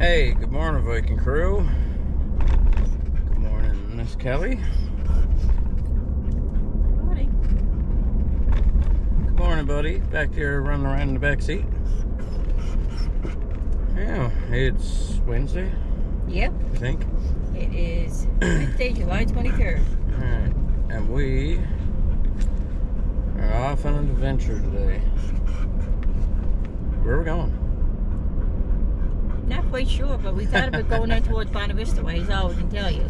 Hey, good morning, Viking crew. Good morning, Miss Kelly. Morning. Good morning, buddy. Back here running around in the back seat. Yeah, it's Wednesday. Yep. I think. It is Wednesday, July 23rd. Alright, and we are off on an adventure today. Where are we going? Not quite sure, but we thought about going in towards Bonavista way, is all we can tell you.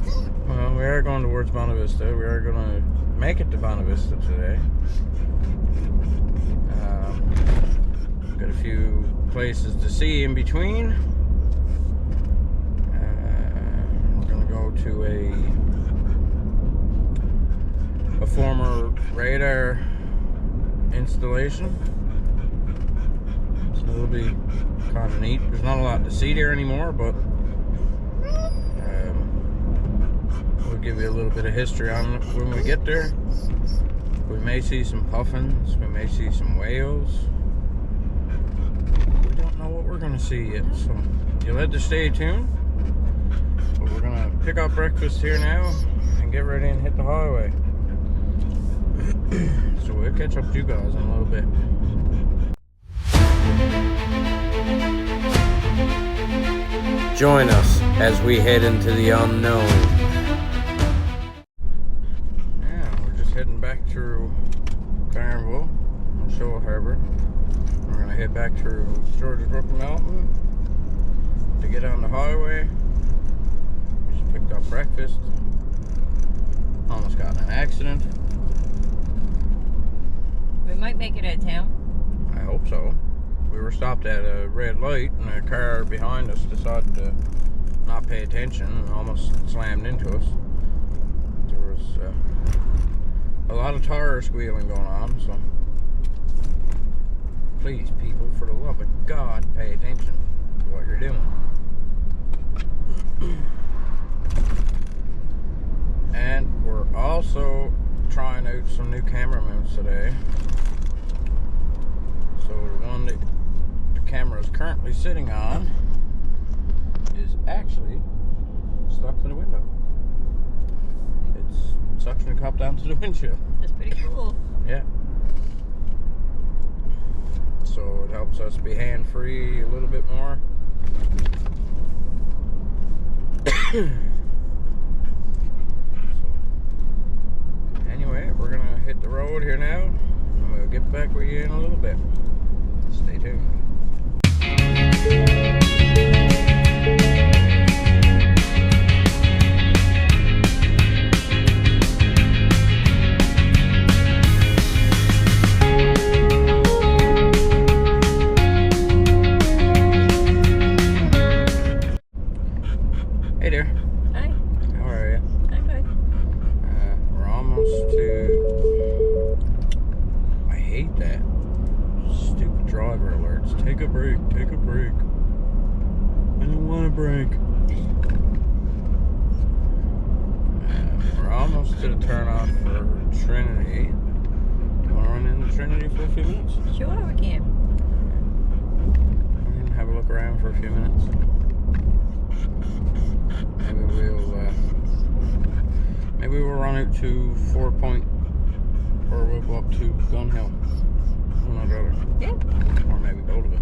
Well, we are going towards Bonavista. We are going to make it to Bonavista today. Got a few places to see in between. We're going to go to a former radar installation. So it'll be kind of neat. There's not a lot to see there anymore, but we'll give you a little bit of history on it when we get there. We may see some puffins. We may see some whales. We don't know what we're going to see yet, so you'll have to stay tuned. But we're going to pick up breakfast here now and get ready and hit the highway. So we'll catch up with you guys in a little bit. Join us as we head into the unknown. Yeah, we're just heading back through Carnival and Shoal Harbor. We're going to head back through Georgia Brook Mountain to get on the highway. Just picked up breakfast. Almost got in an accident. We might make it out of town. I hope so. We were stopped at a red light and a car behind us decided to not pay attention and almost slammed into us. There was a lot of tire squealing going on, so please, people, for the love of God, pay attention to what you're doing. And we're also trying out some new camera mounts today. So the one that the camera is currently sitting on is actually stuck to the window. It's suction cupped down to the windshield. That's pretty cool. Yeah. So it helps us be hand-free a little bit more. So, anyway, we're gonna hit the road here now, and we'll get back with you in a little bit. Stay tuned. Hey there. Hi. How are you? I'm good. We're almost to... I hate that. Stupid driver alerts. Take a break, take a break. I don't want a break. We're almost to the turnoff for Trinity. Do you want to run into Trinity for a few minutes? Sure, we can. We can have a look around for a few minutes. Maybe we'll run out to 4 Point, or we'll go up to Gun Hill. One or the other. Yeah. Or maybe both of it.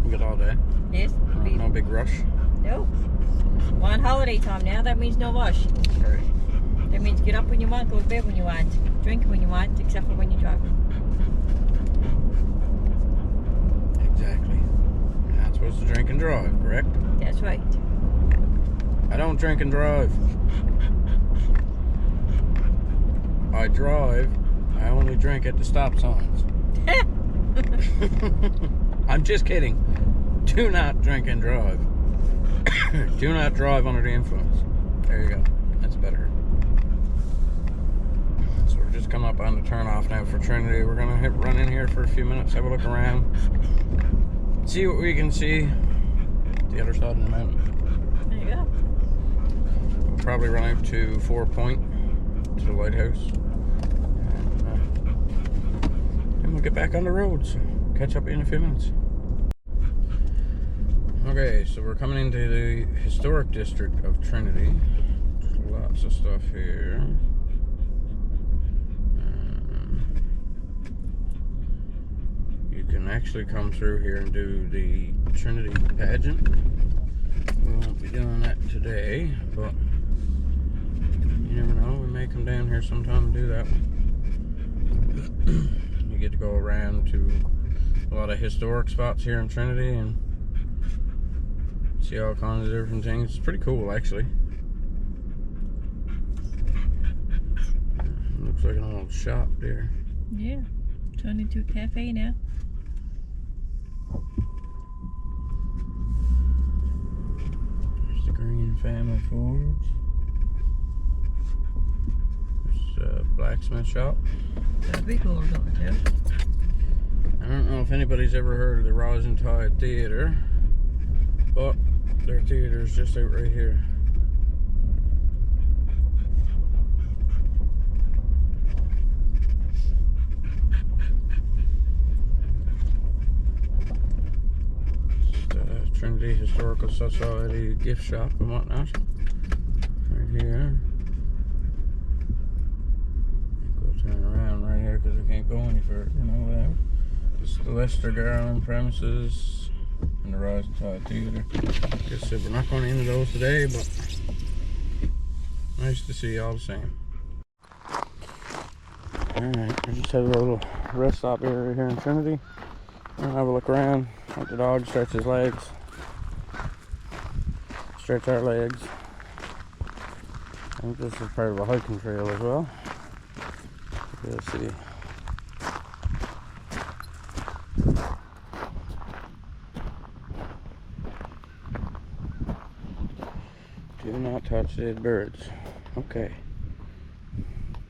We got all day. Yes. No big rush. No. We're on holiday time now. That means no rush. Right. That means get up when you want, go to bed when you want, drink when you want, except for when you're driving. Exactly. You're not supposed to drink and drive, correct? That's right. I don't drink and drive. I drive. I only drink at the stop signs. I'm just kidding. Do not drink and drive. Do not drive under the influence. There you go. That's better. So we're just coming up on the turnoff now for Trinity. We're gonna run in here for a few minutes, have a look around, see what we can see. The other side of the mountain. There you go. We'll probably run out to 4 Point, to the lighthouse. And we'll get back on the road. So catch up in a few minutes. Okay, so we're coming into the historic district of Trinity. Lots of stuff here. You can actually come through here and do the Trinity pageant. We won't be doing that today, but you never know, we may come down here sometime and do that. You get to go around to a lot of historic spots here in Trinity and see all kinds of different things. It's pretty cool, actually. Looks like an old shop there. Yeah, turned into a cafe now. There's the Green Family Forge. There's a blacksmith shop. Got a big old door too. I don't know if anybody's ever heard of the Rising Tide Theater, but their theater is just out right here. It's the Trinity Historical Society gift shop and whatnot. Right here. Go turn around right here because I can't go any further. Without. It's the Lester Garland premises and the Roadside Theater. Like I said, we're not going into those today, but nice to see you all the same. Alright, we just had a little rest stop area here in Trinity. We'll have a look around. Let the dog stretch his legs. Stretch our legs. I think this is part of a hiking trail as well. You'll see. Do not touch dead birds. Okay. So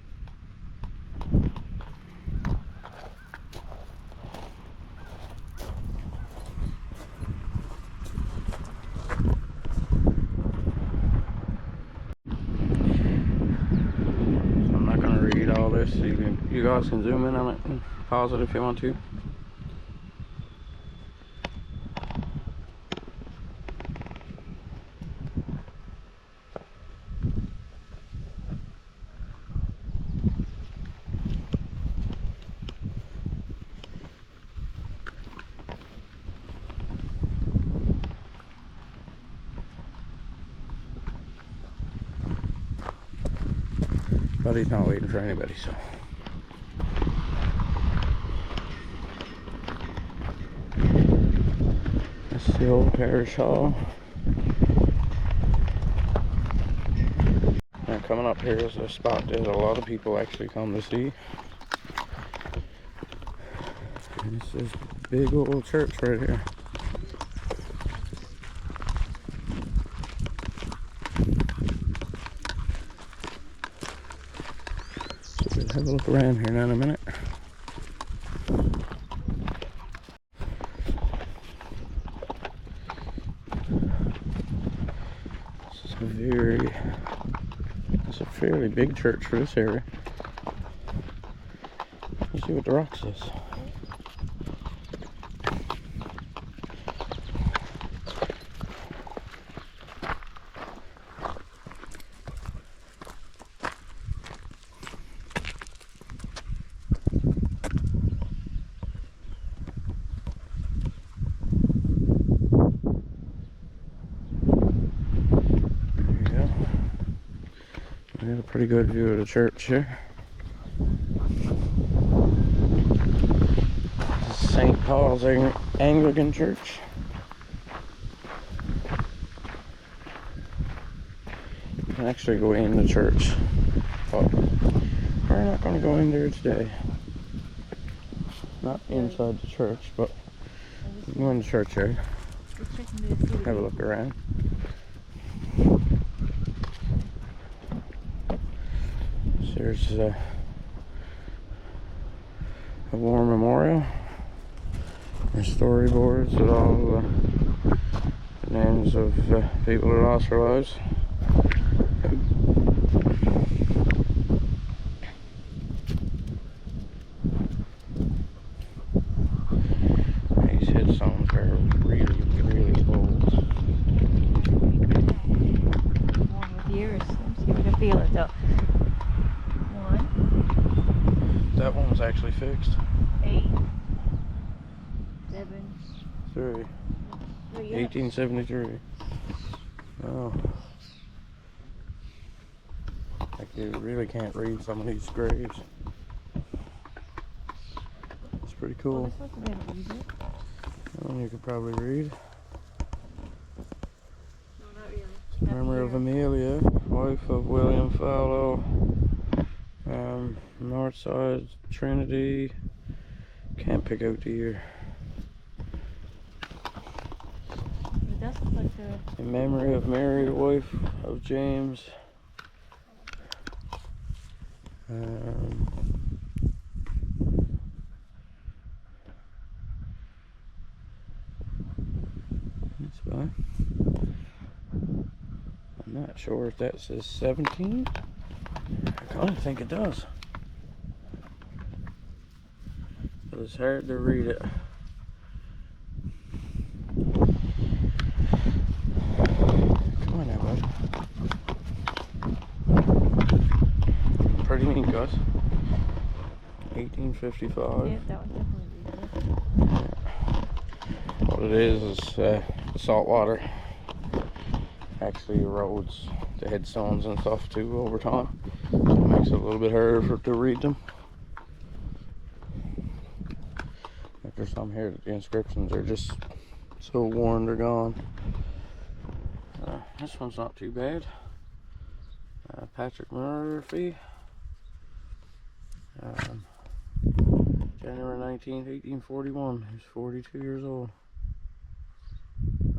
I'm not going to read all this. So you guys can zoom in on it and pause it if you want to. But he's not waiting for anybody, so. That's the old parish hall. Now coming up here is a spot that a lot of people actually come to see. And it's this big old church right here. Have a look around here now in a minute. It's a fairly big church for this area. Let's see what the rock says. We have a pretty good view of the church here. This is St. Paul's Anglican Church. You can actually go in the church, but we're not going to go in there today. Not inside the church, but go in the churchyard. Have a look around. There's a war memorial. There's storyboards with all the names of people who lost their lives. These headstones are really, really old. fixed? 8, 7, 3. 3. 1873. Oh. Like you really can't read some of these graves. It's pretty cool. Oh, you could probably read. No, not really. It's a memory of Amelia, wife of William Coaker. Northside, Trinity. Can't pick out the year. It does look like the... In memory of Mary, the wife of James. That's fine. I'm not sure if that says 17. I kind of think it does. But it's hard to read it. Come on now, bud. Pretty neat, Gus. 1855. Yeah, that one's definitely readable. What it is the salt water actually erodes the headstones and stuff too over time. So it makes it a little bit harder to read them. Like there's some here that the inscriptions are just so worn they're gone. This one's not too bad. Patrick Murphy. January 19th, 1841. He's 42 years old.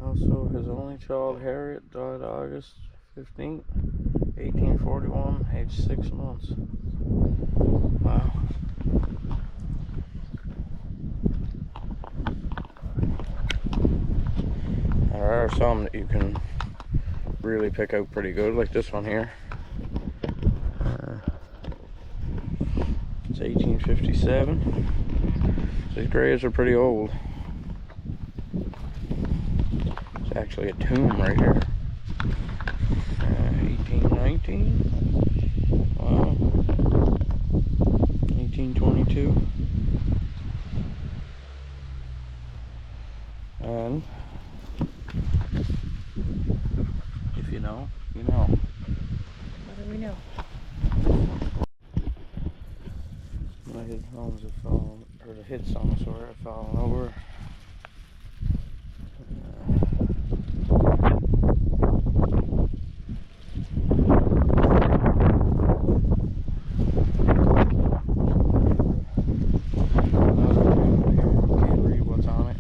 Also, his only child, Harriet, died August 15th, 1841, age 6 months. Wow. There are some that you can really pick out pretty good, like this one here. It's 1857. So these graves are pretty old. It's actually a tomb right here. 1819. Wow. 1822. And if you know, you know. What do we know? My headphones have fallen, or the headstones have fallen over. Can't read what's on it.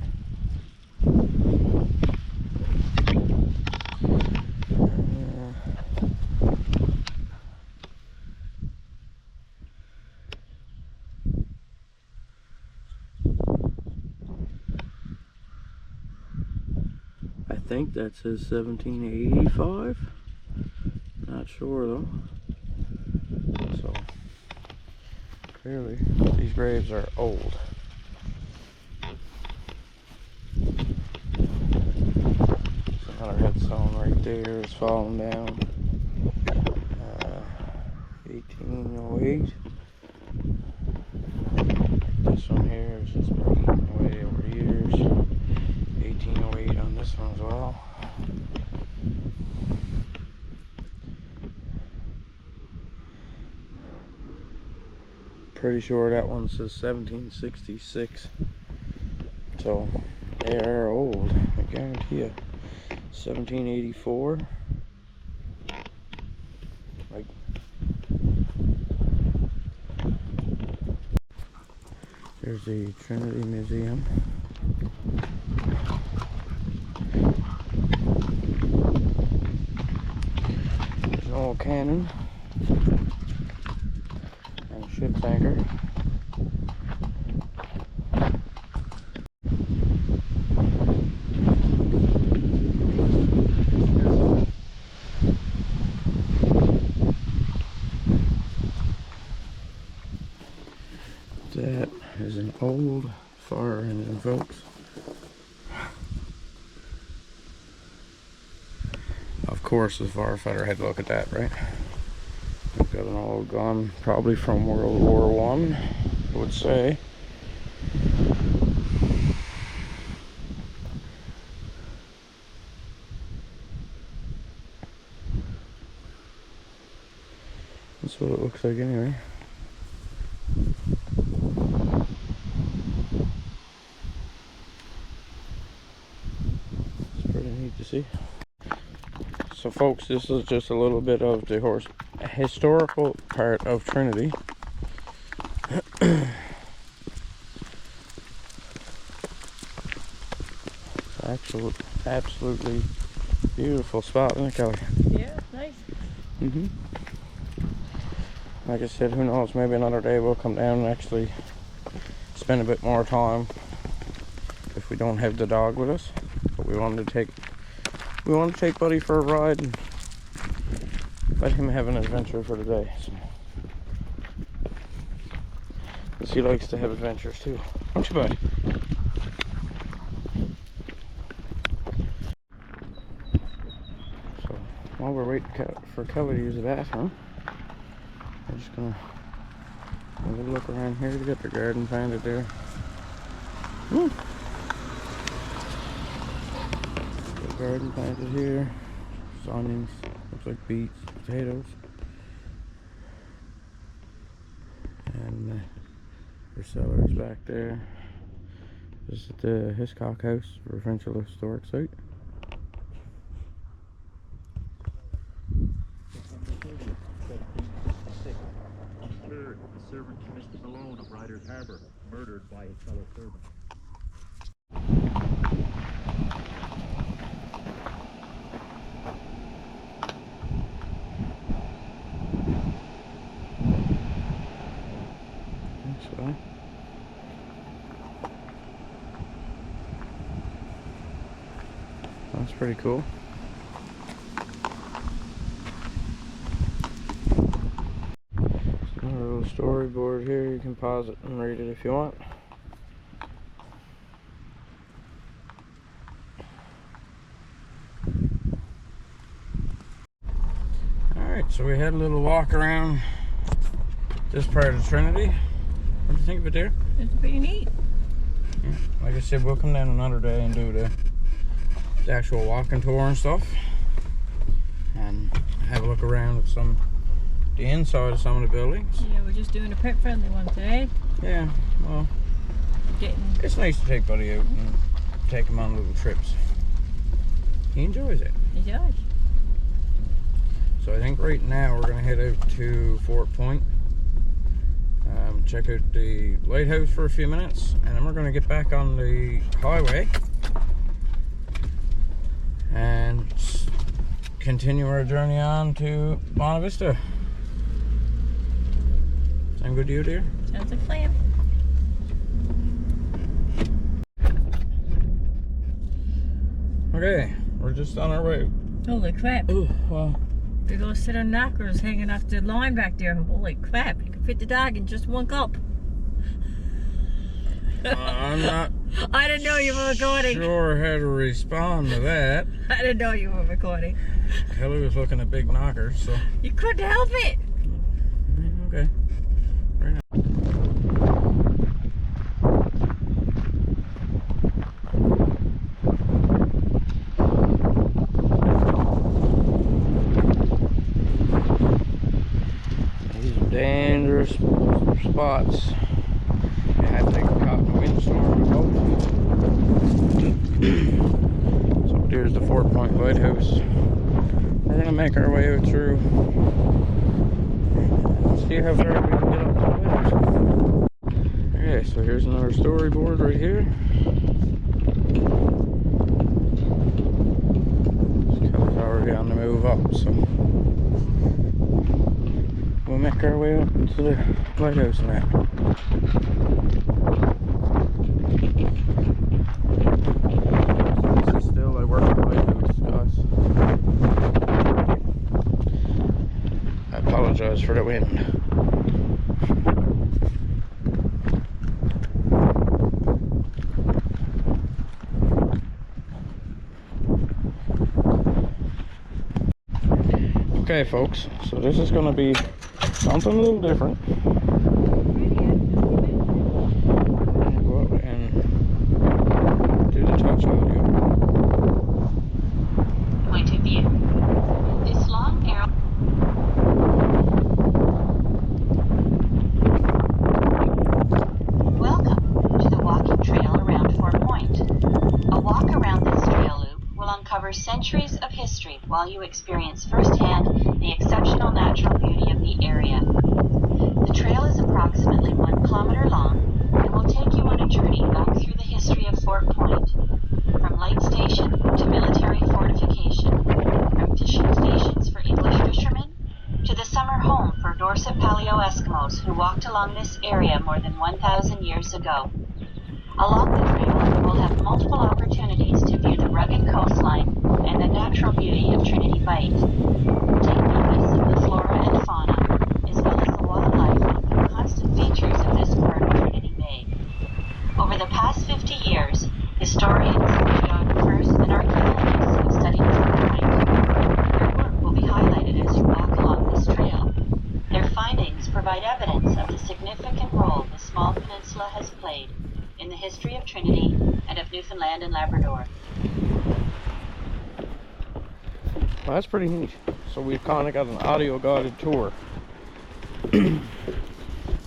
I think that says 1785. Not sure though. So clearly these graves are old. There's another headstone right there is falling down. 1808. This one here is just been eaten away over years. 1808 on this one as well. Pretty sure that one says 1766. So they are old, I guarantee you. 1784. Like, there's the Trinity Museum. There's an old cannon and a ship's anchor. That is an old fire engine, folks. Of course, the firefighter had to look at that, right? We've got an old gun, probably from World War I. I would say. That's what it looks like anyway. It's pretty neat to see. So folks, this is just a little bit of the historical part of Trinity. Absolutely beautiful spot, isn't it, Kelly? Yeah, nice. Like I said, who knows, maybe another day we'll come down and actually spend a bit more time if we don't have the dog with us. But we wanted to take Buddy for a ride and let him have an adventure for the day. So, because he likes to have adventures too, don't you, Buddy? So while we're waiting for Kelly to use the bathroom, we're just gonna have a look around here to get the garden planted there. The garden planted here. There's onions, looks like beets, potatoes, and there's celery back there. This is the Hiscock House, Provincial Historic Site. The servant Mr. Malone of Riders Harbor, murdered by his fellow servant. So that's pretty cool. A little storyboard here, you can pause it and read it if you want. Alright, so we had a little walk around this part of Trinity. What do you think of it there? It's pretty neat. Yeah, like I said, we'll come down another day and do the actual walking tour and stuff. And have a look around at the inside of some of the buildings. Yeah, we're just doing a pet friendly one today. Yeah, well, it's nice to take Buddy out and take him on little trips. He enjoys it. He does. So I think right now we're going to head out to Fort Point, check out the lighthouse for a few minutes, and then we're going to get back on the highway and continue our journey on to Bonavista. Sound good to you, dear? Sounds like a plan. Okay, we're just on our way. Holy crap. Ooh, wow. Big old set of knockers hanging off the line back there. Holy crap. You can fit the dog in just one cup. I'm not I didn't know you were recording. sure how to respond to that. I didn't know you were recording. Kelly was looking at big knockers, so. You couldn't help it. Okay. Very nice. These are dangerous spots. You have to get caught in a windstorm. So here's the Fort Point Lighthouse. We're gonna make our way out through. See how far we can get up to the lighthouse. Okay, so here's another storyboard right here. Kelly's already on the move up, so we'll make our way up to the lighthouse and that. This is still a working lighthouse, guys. I apologize for the wind. Okay, folks, so this is going to be something a little different. uncover centuries of history while you experience firsthand the exceptional natural beauty of the area. The trail is approximately 1 kilometer long and will take you on a journey back through the history of Fort Point, from light station to military fortification, from fishing stations for English fishermen to the summer home for Dorset Paleo Eskimos who walked along this area more than 1,000 years ago. Along the trail, you will have multiple opportunities to view the rugged coastline and the natural beauty of Trinity Bight. Take notice of the flora and fauna, as well as the wildlife, constant features of this part of Trinity Bay. Over the past 50 years, historians, geographers, and archaeologists have studied Fort Point. Their work will be highlighted as you walk along this trail. Their findings provide evidence of the significant role the small peninsula has played in the history of Trinity and of Newfoundland and Labrador. Well, that's pretty neat. So we've kind of got an audio guided tour. So I'm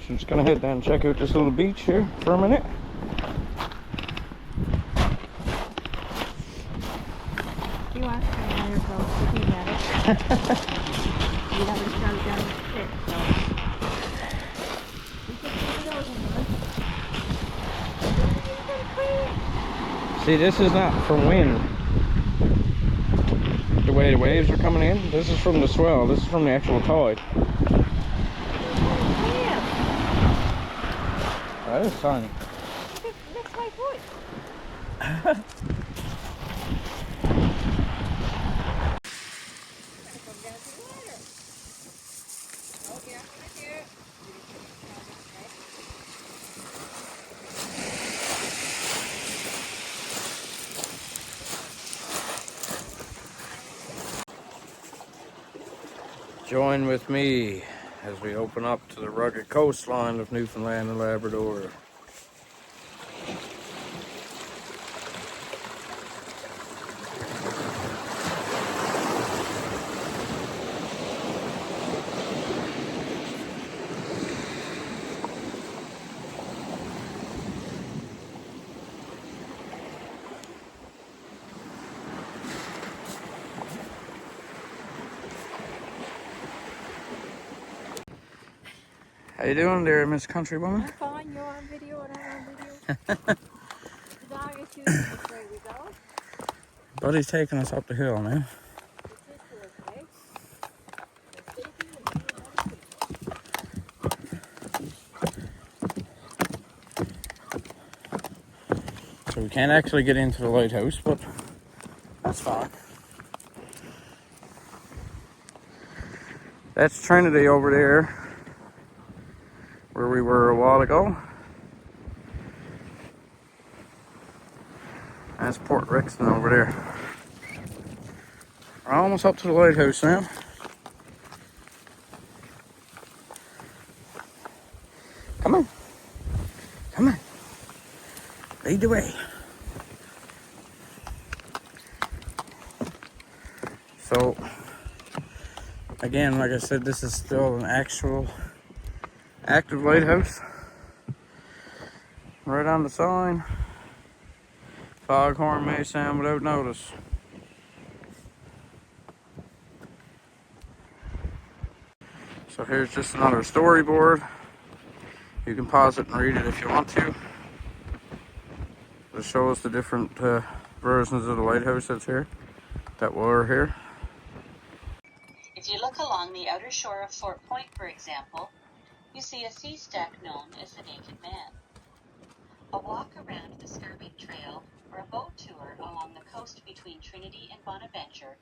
just gonna head down and check out this little beach here for a minute. You asked me why you're both looking at it. You have to go down the pit, so. See, this is not from wind. The way the waves are coming in, this is from the swell. This is from the actual tide. That is tiny. That's my foot. Join with me as we open up to the rugged coastline of Newfoundland and Labrador. How you doing there, Miss Countrywoman? I'm fine, you're on video and I'm on video. The dog is choosing which way we go. Buddy's taking us up the hill now. It's this way, okay? So we can't actually get into the lighthouse, but that's fine. That's Trinity over there, where we were a while ago. That's Port Rixton over there. We're almost up to the lighthouse now. Come on. Come on. Lead the way. So, again, like I said, this is still an actual active lighthouse. Right on the sign. Foghorn may sound without notice. So here's just another storyboard. You can pause it and read it if you want to. It shows the different versions of the lighthouse that's here, that were here. If you look along the outer shore of Fort Point, for example, you see a sea stack known as the Naked Man. A walk around the Skirming Trail or a boat tour along the coast between Trinity and Bonaventure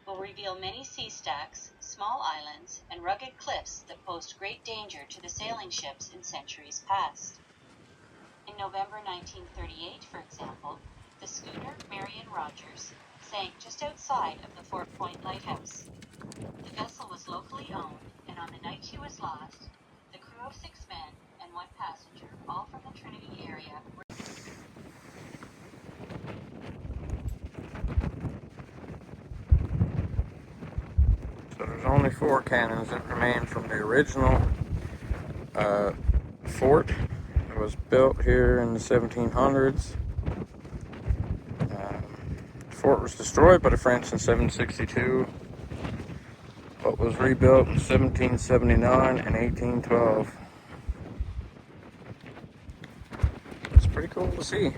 will reveal many sea stacks, small islands, and rugged cliffs that posed great danger to the sailing ships in centuries past. In November 1938, for example, the schooner Marion Rogers sank just outside of the Fort Point lighthouse. The vessel was locally owned, and on the night she was lost, the crew of 6 men and 1 passenger, all from the Trinity area, were So there's only 4 cannons that remain from the original fort. It was built here in the 1700s. fort was destroyed by the French in 762, but was rebuilt in 1779 and 1812. It's pretty cool to see.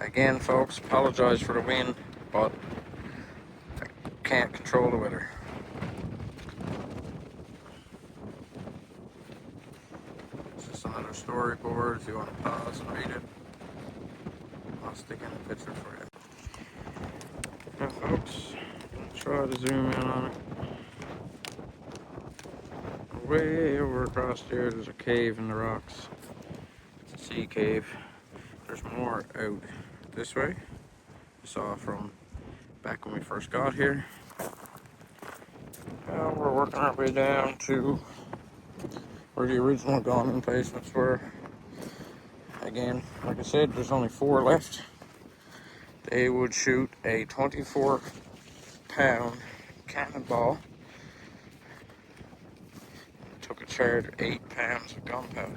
Again, folks, apologize for the wind, but I can't control the weather. It's just another storyboard if you want to pause and read it. I'll stick in a picture for you. Now, folks, I'll try to zoom in on it. Way over across there, there's a cave in the rocks. It's a sea cave. There's more out this way. We saw from back when we first got here. Now we're working our way down to where the original gun emplacements were. Again, like I said, there's only 4 left. They would shoot a 24-pound cannonball. It took a charge of 8 pounds of gunpowder.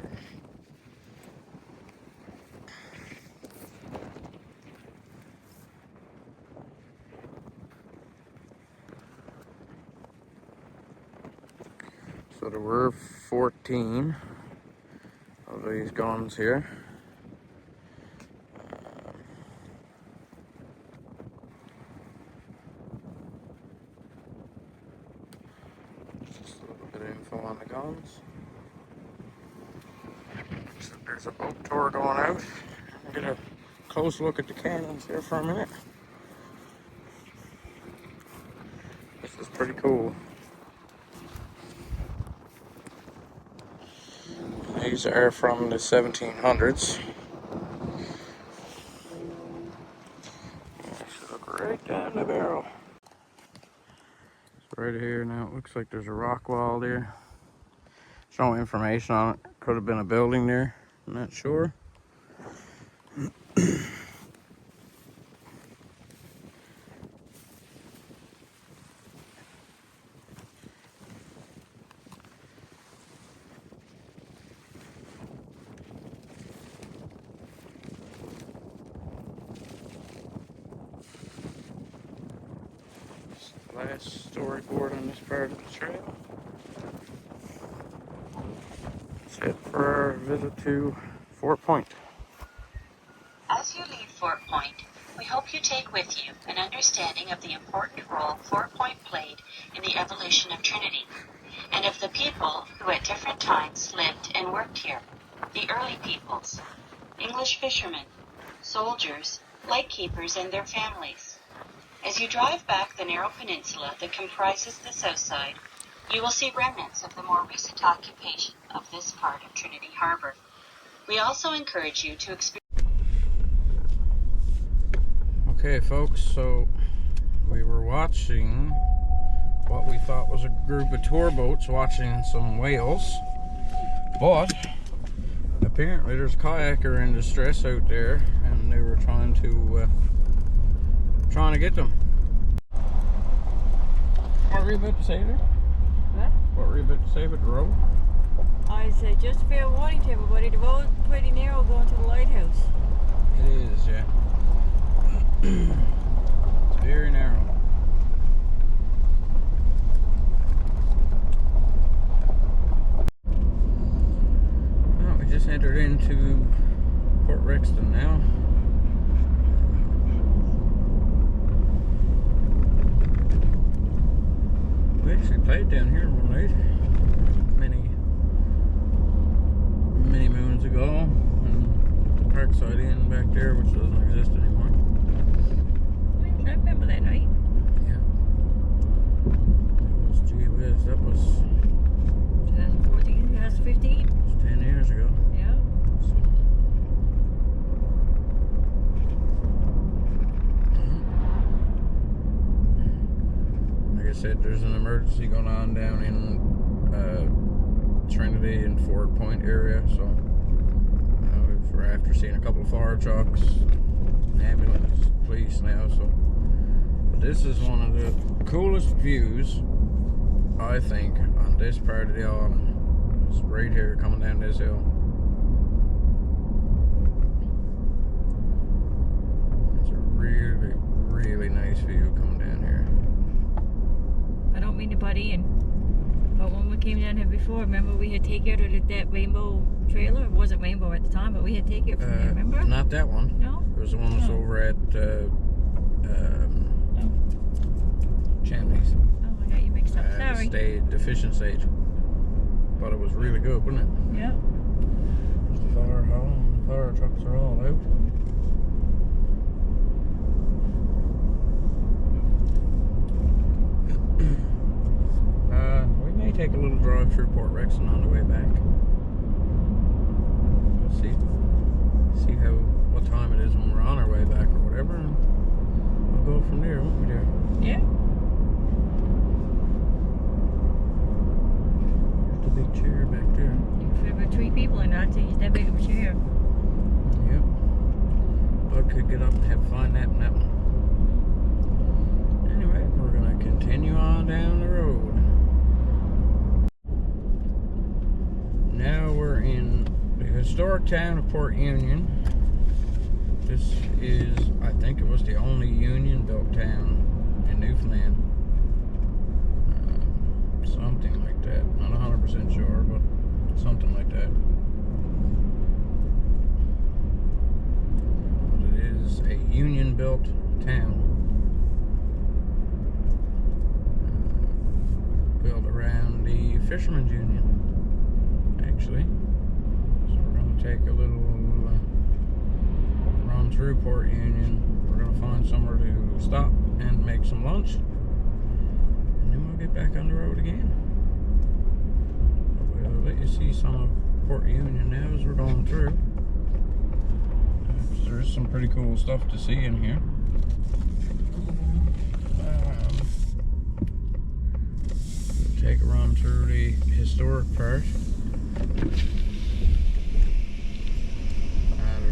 So there were 14 of these guns here. Just a little bit of info on the guns. So there's a boat tour going out. I'll get a close look at the cannons here for a minute. This is pretty cool. These are from the 1700s. Just look right down the barrel. It's right here now. It looks like there's a rock wall there. There's no information on it. Could have been a building there. I'm not sure. Last storyboard on this part of the trail. That's it for our visit to Fort Point. As you leave Fort Point, we hope you take with you an understanding of the important role Fort Point played in the evolution of Trinity, and of the people who at different times lived and worked here. The early peoples, English fishermen, soldiers, lightkeepers, and their families. As you drive back the narrow peninsula that comprises the south side, you will see remnants of the more recent occupation of this part of Trinity Harbor. We also encourage you to experience... Okay, folks, so we were watching what we thought was a group of tour boats watching some whales, but apparently there's a kayaker in distress out there, and they were trying to get them. What were you about to say there? What? What were you about to say about the road? I said just a fair warning to everybody, the road pretty narrow going to the lighthouse. It is, yeah. It's very narrow. Well, we just entered into Port Rexton now. We actually played down here one night, many moons ago, and the Parkside Inn back there, which doesn't exist anymore. I remember that night. Yeah. That was, gee whiz, that was 2014, 2015. 10 years ago. Yeah. Like I said, there's an emergency going on down in Trinity and Fort Point area, so we're after seeing a couple of fire trucks, ambulance, police now, so. But this is one of the coolest views, I think, on this part of the island. It's right here coming down this hill. It's a really nice view coming down here. I don't mean to butt in, but when we came down here before, remember we had takeout at that rainbow trailer? It wasn't rainbow at the time, but we had takeout from there, remember? Not that one. No? It was the one that's over at Chimneys. Oh, I got you mixed up. Sorry. The fishing stage. But it was really good, wasn't it? Yeah. The fire trucks are all out. We may take a little drive through Port Rexon on the way back. We'll see what time it is when we're on our way back or whatever, and we'll go from there, won't we, dear? Yeah. There's the big chair back there. You can fit about 3 people in that thing. It's that big of a chair. Yep. Bud could get up and have fun napping that one. Anyway, we're gonna continue on down the road. Now we're in the historic town of Port Union. This is, I think it was the only Union-built town in Newfoundland. Something like that. Not 100% sure, but something like that. But it is a Union-built town. Built around the Fishermen's Union, actually. So we're going to take a little run through Port Union. We're going to find somewhere to stop and make some lunch, and then we'll get back on the road again. But we'll let you see some of Port Union now as we're going through. There's some pretty cool stuff to see in here. Take a run through the historic part. There's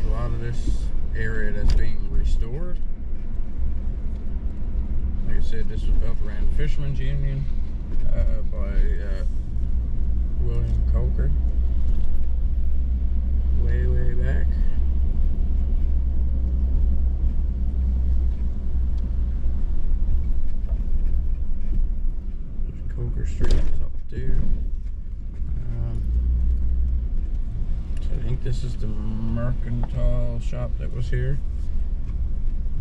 a lot of this area that's being restored. Like I said, this was built around the Fishermen's Union by William Coaker. Way back. Coker Street is up there. So I think this is the mercantile shop that was here.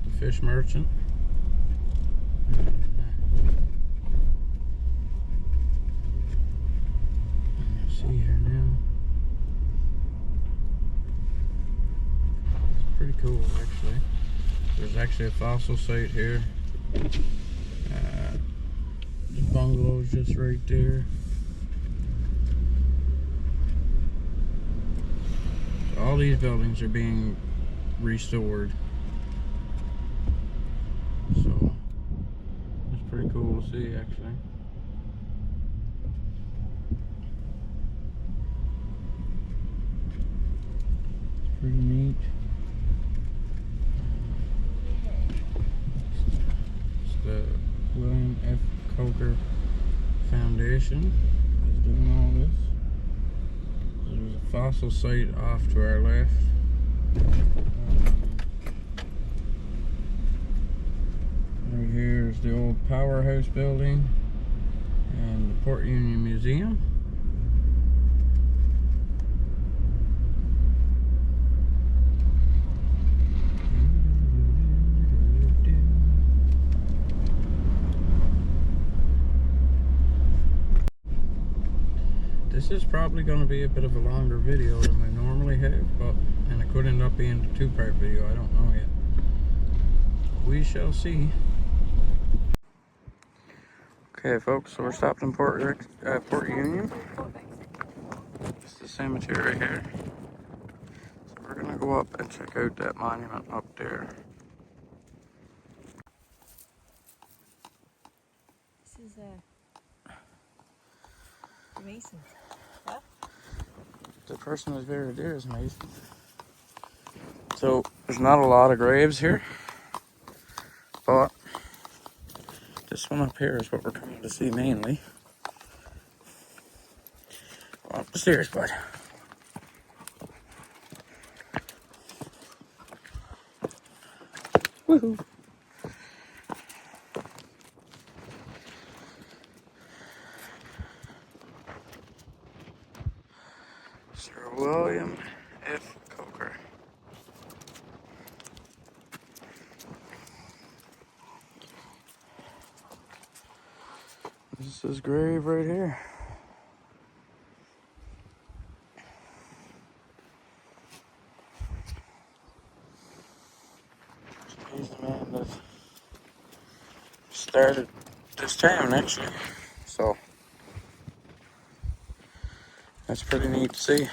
The fish merchant. Let's see here now. It's pretty cool, actually. There's actually a fossil site here. The bungalow's just right there. So all these buildings are being restored. So it's pretty cool to see, actually. It's pretty neat. It's the William F. Coaker Foundation is doing all this. There's a fossil site off to our left. Right here is the old powerhouse building and the Port Union Museum. This is probably going to be a bit of a longer video than I normally have, and it could end up being a 2-part video. I don't know yet. We shall see. Okay, folks, so we're stopped in Port Union. It's the cemetery right here. So we're going to go up and check out that monument up there. This is Masons. Huh? The person that's buried there is Mason. So there's not a lot of graves here, but this one up here is what we're trying to see mainly. Go up the stairs, bud. Woohoo! William Coaker. This is his grave right here. He's the man that started this town, actually. So that's pretty neat to see.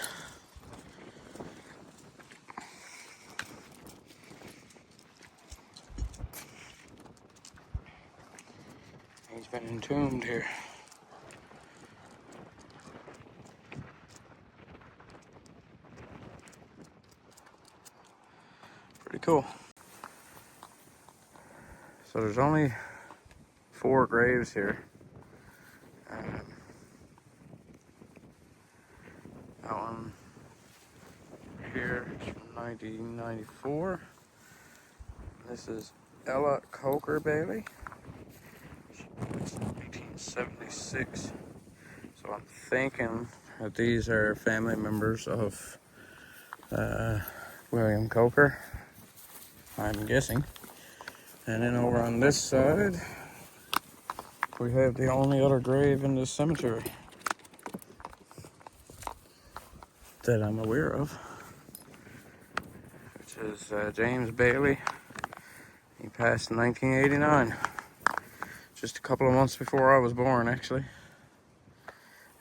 He's been entombed here. Pretty cool. So there's only 4 graves here. That one here is from 1994. This is Ella Coaker Bailey. It's 1976. So I'm thinking that these are family members of William Coaker. I'm guessing. And then over on this side, we have the only other grave in this cemetery that I'm aware of, which is James Bailey. He passed in 1989, just a couple of months before I was born, actually.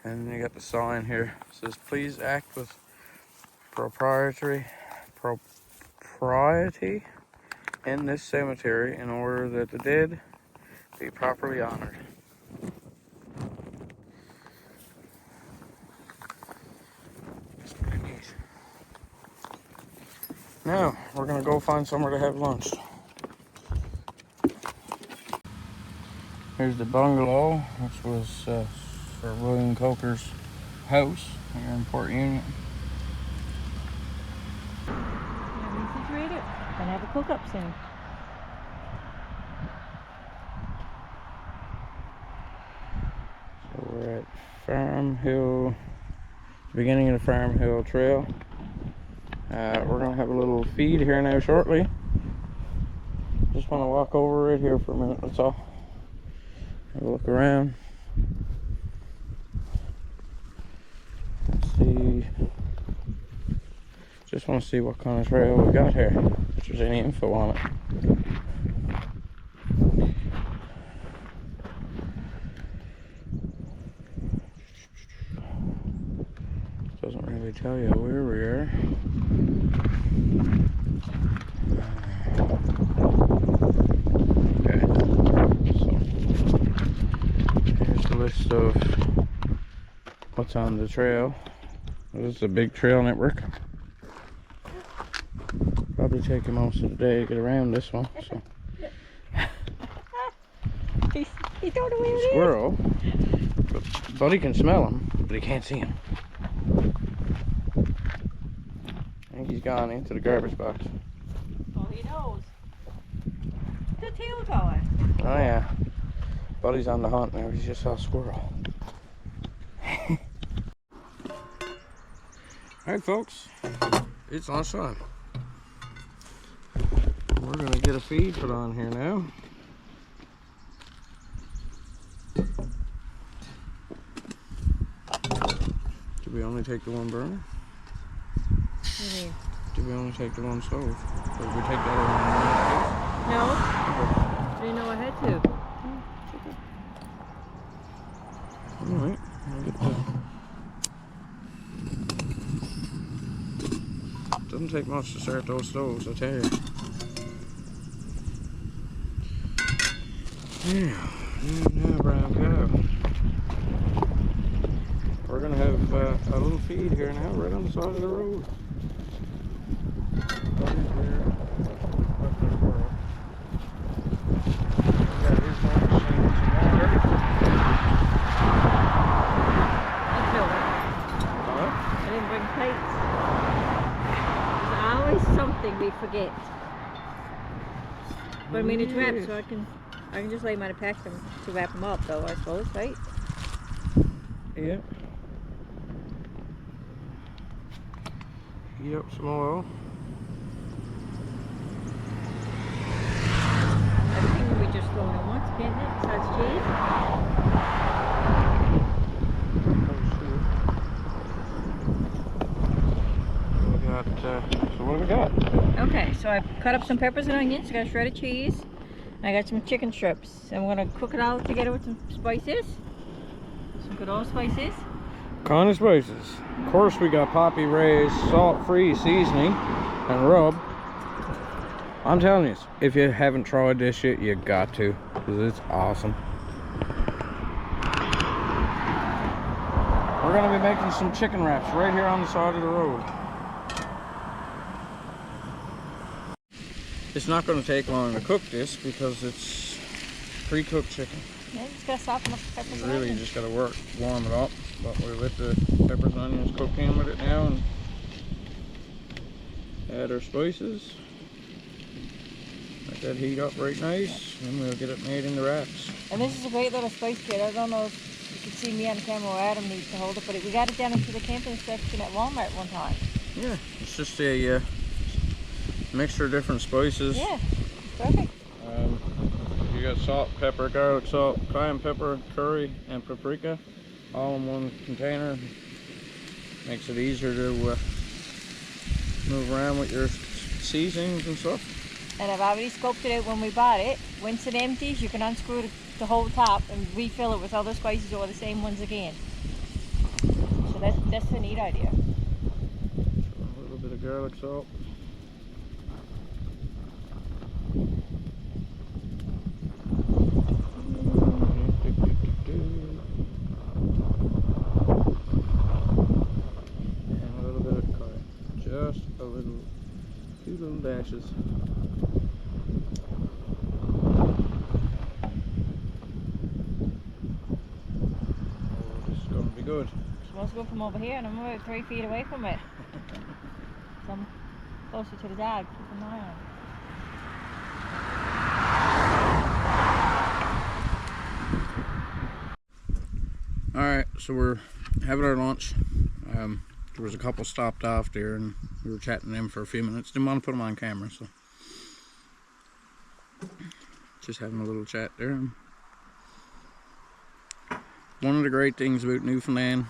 And you got the sign here. It says, "Please act with propriety in this cemetery in order that the dead be properly honored." It's pretty neat. Now, we're gonna go find somewhere to have lunch. Here's the bungalow, which was for William Coaker's house here in Port Union. Refrigerator. Gonna have a cook up soon. So we're at Farm Hill, the beginning of the Farm Hill Trail. We're gonna have a little feed here now shortly. Just want to walk over right here for a minute, that's all. Have a look around. Let's see. Just want to see what kind of trail we got here, if there's any info on it. Doesn't really tell you where we are. Okay, so here's the list of what's on the trail. This is a big trail network. Probably take most of the day to get around this one. So. He don't know where it is. Squirrel, but Buddy can smell him, but he can't see him. I think he's gone into the garbage box. Oh, he knows. The tail tower. Oh yeah, Buddy's on the hunt now. He just saw a squirrel. Alright folks, it's lunchtime. We're gonna get a feed put on here now. Did we only take the one burner? What do you mean? Did we only take the one stove? Or did we take the other one? No. Okay. I didn't know I had to. Alright, I'll get that. Doesn't take much to start those stoves, I tell you. Yeah, now brown cow. We're gonna have a little feed here now, right on the side of the road. I didn't bring plates. There's always something we forget. But I mean, it's wrapped, so I can just lay them out and pack them to wrap them up, though, I suppose, right? Yeah. Heat up some oil. Everything will be just thrown in once, can't it? Besides cheese. So what do we got? Okay, so I cut up some peppers and onions, got shredded cheese, I got some chicken strips. And we're gonna cook it all together with some spices. Some good old spices. Kind of spices. Of course we got Poppy Ray's salt-free seasoning and rub. I'm telling you, if you haven't tried this shit, you got to, because it's awesome. We're gonna be making some chicken wraps right here on the side of the road. It's not going to take long to cook this because it's pre-cooked chicken. Yeah, just gotta soften up the peppers. You really just got to warm it up. But we let the peppers and onions cook in with it now and add our spices. Let that heat up right nice, and we'll get it made into wraps. And this is a great little spice kit. I don't know if you can see me on the camera or Adam needs to hold it, but we got it down into the camping section at Walmart one time. Yeah, it's just a mixture of different spices. Yeah, it's perfect. You got salt, pepper, garlic salt, cayenne pepper, curry, and paprika, all in one container. Makes it easier to move around with your seasonings and stuff. And I've already scoped it out when we bought it. Once it empties, you can unscrew the whole top and refill it with other spices or the same ones again. So that's a neat idea. A little bit of garlic salt. Few little dashes. Oh, this is going to be good. It's supposed to go from over here, and I'm about 3 feet away from it. So I'm closer to the dog. Keep an eye on. Alright, so we're having our lunch. There was a couple stopped off there and we were chatting to them for a few minutes. Didn't want to put them on camera, so just having a little chat there. One of the great things about Newfoundland,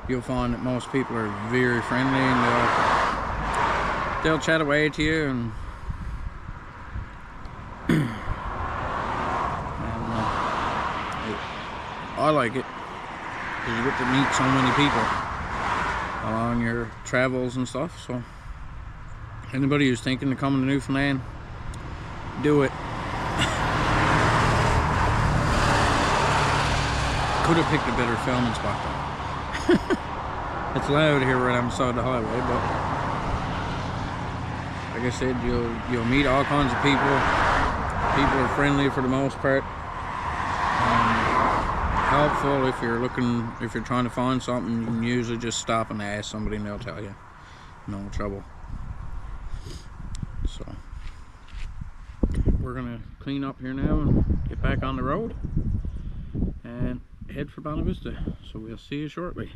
you'll find that most people are very friendly and they'll chat away to you and I like it. You get to meet so many people along your travels and stuff. So anybody who's thinking of coming to Newfoundland, do it. Could have picked a better filming spot though. It's loud here right on the side of the highway, but like I said, you'll meet all kinds of people. People are friendly for the most part. Helpful if you're trying to find something. You can usually just stop and ask somebody and they'll tell you. No trouble. So we're gonna clean up here now and get back on the road and head for Bonavista. So we'll see you shortly.